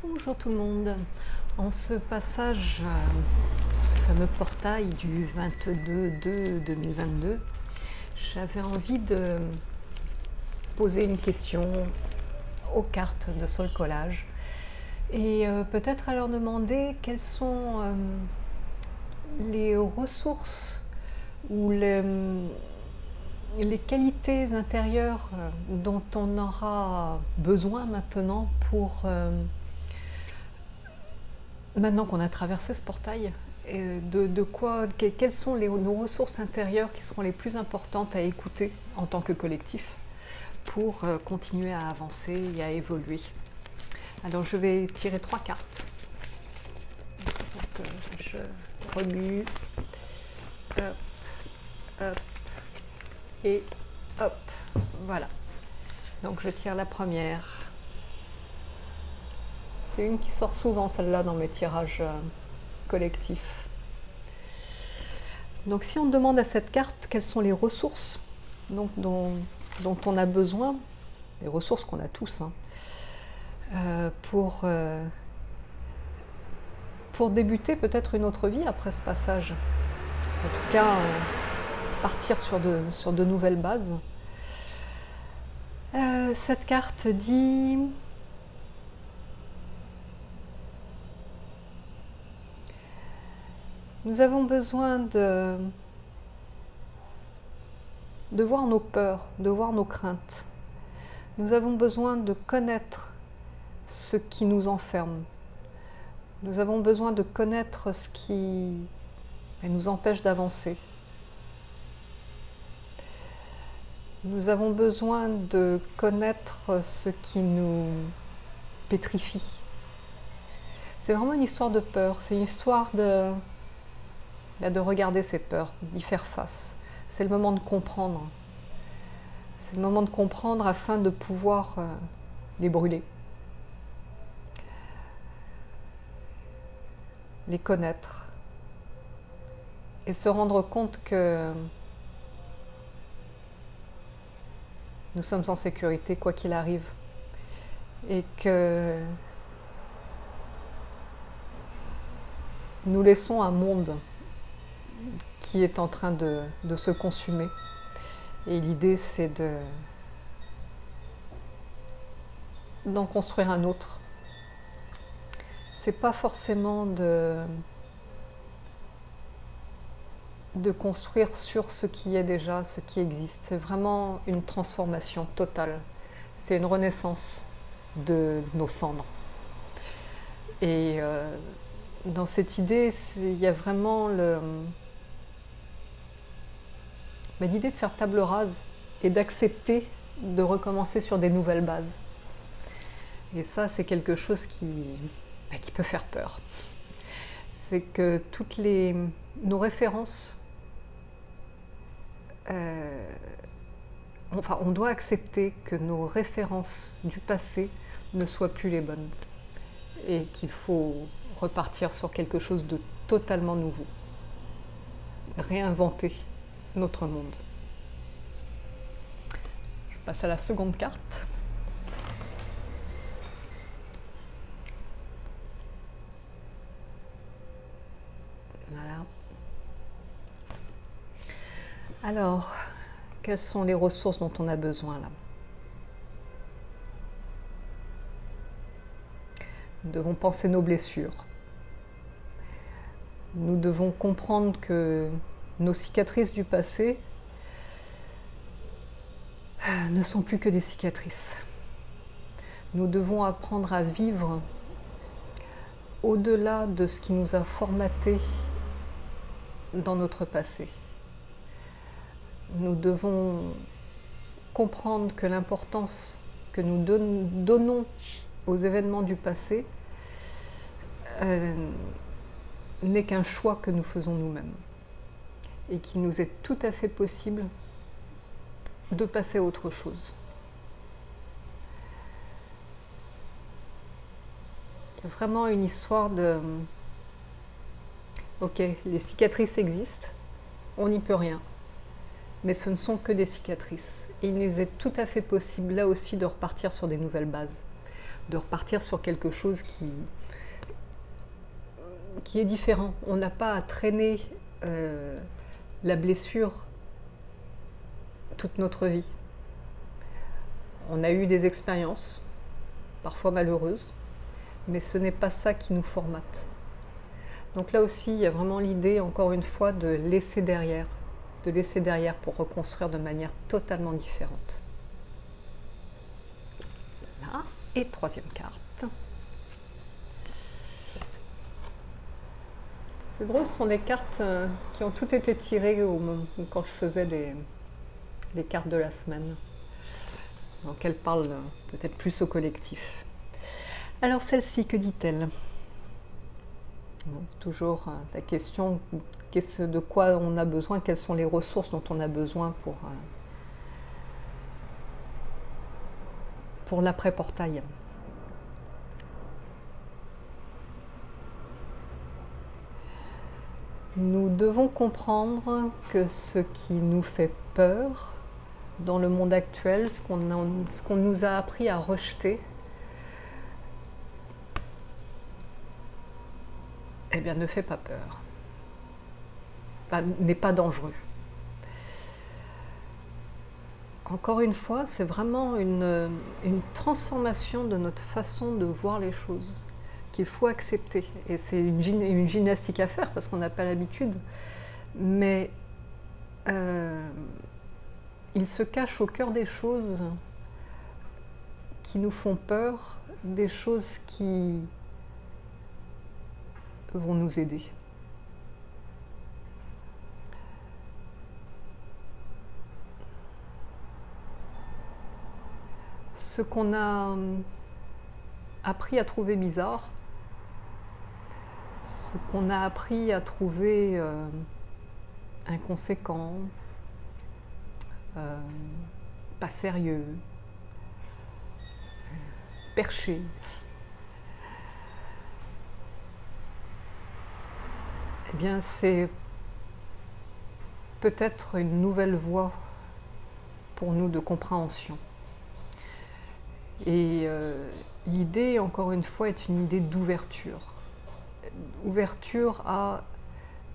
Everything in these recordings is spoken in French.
Bonjour tout le monde. En ce passage, ce fameux portail du 22/2/2022, j'avais envie de poser une question aux cartes de Soul Collage et peut-être à leur demander quelles sont les ressources ou les qualités intérieures dont on aura besoin maintenant pour maintenant qu'on a traversé ce portail, quelles sont nos ressources intérieures qui seront les plus importantes à écouter en tant que collectif pour continuer à avancer et à évoluer. Alors je vais tirer 3 cartes. Donc, je remue, hop, hop, et hop, voilà. Donc je tire la première. C'est une qui sort souvent, celle-là, dans mes tirages collectifs. Donc si on demande à cette carte quelles sont les ressources donc, dont on a besoin, les ressources qu'on a tous, pour débuter peut-être une autre vie après ce passage. En tout cas, partir sur de nouvelles bases. Cette carte dit... Nous avons besoin de voir nos peurs, de voir nos craintes. Nous avons besoin de connaître ce qui nous enferme. Nous avons besoin de connaître ce qui nous empêche d'avancer. Nous avons besoin de connaître ce qui nous pétrifie. C'est vraiment une histoire de peur, c'est une histoire de regarder ces peurs, d'y faire face. C'est le moment de comprendre. C'est le moment de comprendre afin de pouvoir les brûler. Les connaître. Et se rendre compte que nous sommes en sécurité quoi qu'il arrive. Et que nous laissons un monde qui est en train de se consumer. Et l'idée, c'est d'en construire un autre. C'est pas forcément de construire sur ce qui est déjà, ce qui existe. C'est vraiment une transformation totale. C'est une renaissance de nos cendres. Et dans cette idée, il y a vraiment l'idée de faire table rase et d'accepter de recommencer sur des nouvelles bases. Et ça, c'est quelque chose qui peut faire peur. C'est que toutes nos références, on doit accepter que nos références du passé ne soient plus les bonnes et qu'il faut repartir sur quelque chose de totalement nouveau. Réinventer notre monde. Je passe à la seconde carte. Voilà. Alors, quelles sont les ressources dont on a besoin là? Nous devons penser nos blessures. Nous devons comprendre que nos cicatrices du passé ne sont plus que des cicatrices. Nous devons apprendre à vivre au-delà de ce qui nous a formaté dans notre passé. Nous devons comprendre que l'importance que nous donnons aux événements du passé n'est qu'un choix que nous faisons nous-mêmes et qu'il nous est tout à fait possible de passer à autre chose. Il y a vraiment une histoire de ok, les cicatrices existent, on n'y peut rien, mais ce ne sont que des cicatrices. Et il nous est tout à fait possible là aussi de repartir sur des nouvelles bases. de repartir sur quelque chose qui est différent. On n'a pas à traîner la blessure toute notre vie. On a eu des expériences, parfois malheureuses, mais ce n'est pas ça qui nous formate. Donc là aussi, il y a vraiment l'idée, encore une fois, de laisser derrière pour reconstruire de manière totalement différente. Là, et troisième carte. C'est drôle, ce sont des cartes qui ont toutes été tirées quand je faisais les cartes de la semaine. Donc elles parlent peut-être plus au collectif. Alors celle-ci, que dit-elle? Toujours la question, de quoi on a besoin, quelles sont les ressources dont on a besoin pour l'après-portail. Nous devons comprendre que ce qui nous fait peur dans le monde actuel, ce qu'on nous a appris à rejeter, eh bien, ne fait pas peur, n'est pas dangereux. Encore une fois, c'est vraiment une transformation de notre façon de voir les choses qu'il faut accepter. Et c'est une gymnastique à faire parce qu'on n'a pas l'habitude. Mais il se cache au cœur des choses qui nous font peur, des choses qui vont nous aider. Ce qu'on a appris à trouver bizarre, ce qu'on a appris à trouver inconséquent, pas sérieux, perché, eh bien c'est peut-être une nouvelle voie pour nous de compréhension. Et l'idée, encore une fois, est une idée d'ouverture. Ouverture à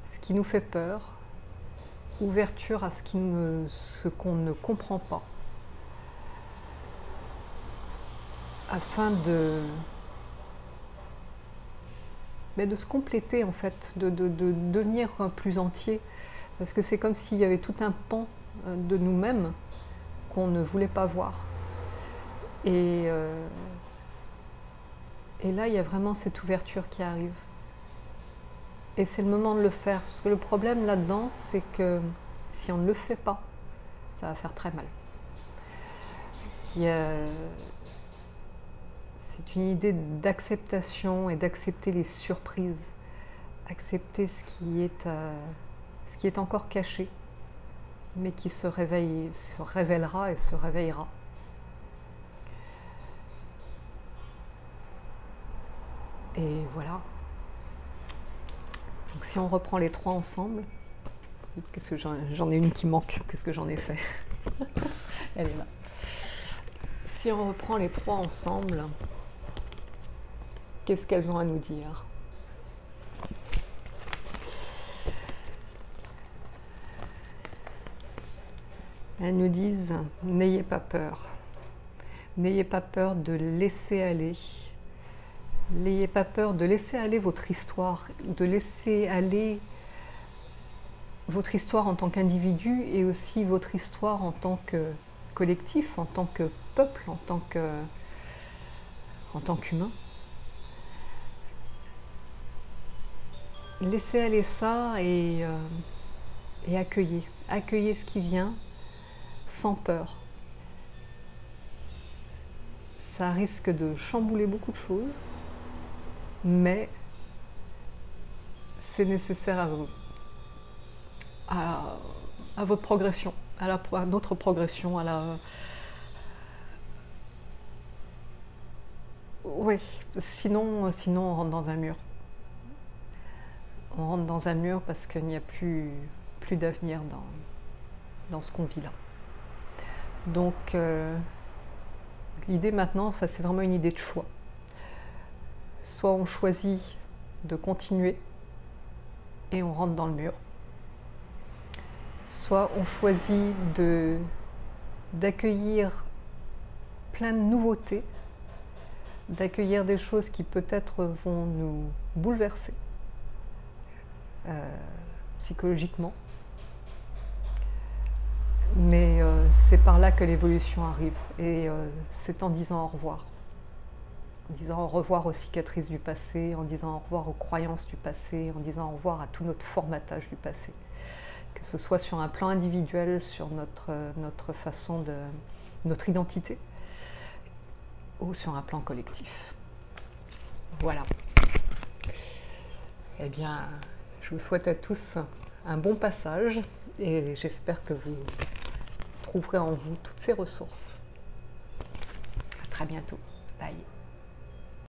ce qui nous fait peur, ouverture à ce qu'on ne comprend pas, afin de se compléter, en fait, de devenir plus entier, parce que c'est comme s'il y avait tout un pan de nous-mêmes qu'on ne voulait pas voir. Et là, il y a vraiment cette ouverture qui arrive. Et c'est le moment de le faire. Parce que le problème là-dedans, c'est que si on ne le fait pas, ça va faire très mal. C'est une idée d'acceptation et d'accepter les surprises. Accepter ce qui est encore caché, mais qui se révélera et se réveillera. Et voilà. Donc si on reprend les trois ensemble, qu'est-ce que j'en ai une qui manque, qu'est-ce que j'en ai fait? Elle est là. Si on reprend les trois ensemble, qu'est-ce qu'elles ont à nous dire? Elles nous disent, n'ayez pas peur. N'ayez pas peur de laisser aller. N'ayez pas peur de laisser aller votre histoire, de laisser aller votre histoire en tant qu'individu et aussi votre histoire en tant que collectif, en tant que peuple, en tant qu'humain. Laissez aller ça et accueillez. Accueillez ce qui vient sans peur. Ça risque de chambouler beaucoup de choses, mais c'est nécessaire à votre progression, à notre progression, Oui, sinon on rentre dans un mur. On rentre dans un mur parce qu'il n'y a plus d'avenir dans ce qu'on vit là. Donc l'idée maintenant, c'est vraiment une idée de choix. soit on choisit de continuer et on rentre dans le mur, soit on choisit d'accueillir plein de nouveautés, d'accueillir des choses qui peut-être vont nous bouleverser psychologiquement. Mais c'est par là que l'évolution arrive, et c'est en disant au revoir. En disant au revoir aux cicatrices du passé, en disant au revoir aux croyances du passé, en disant au revoir à tout notre formatage du passé. Que ce soit sur un plan individuel, sur notre façon de... notre identité, ou sur un plan collectif. Voilà. Eh bien, je vous souhaite à tous un bon passage, et j'espère que vous trouverez en vous toutes ces ressources. À très bientôt. Bye.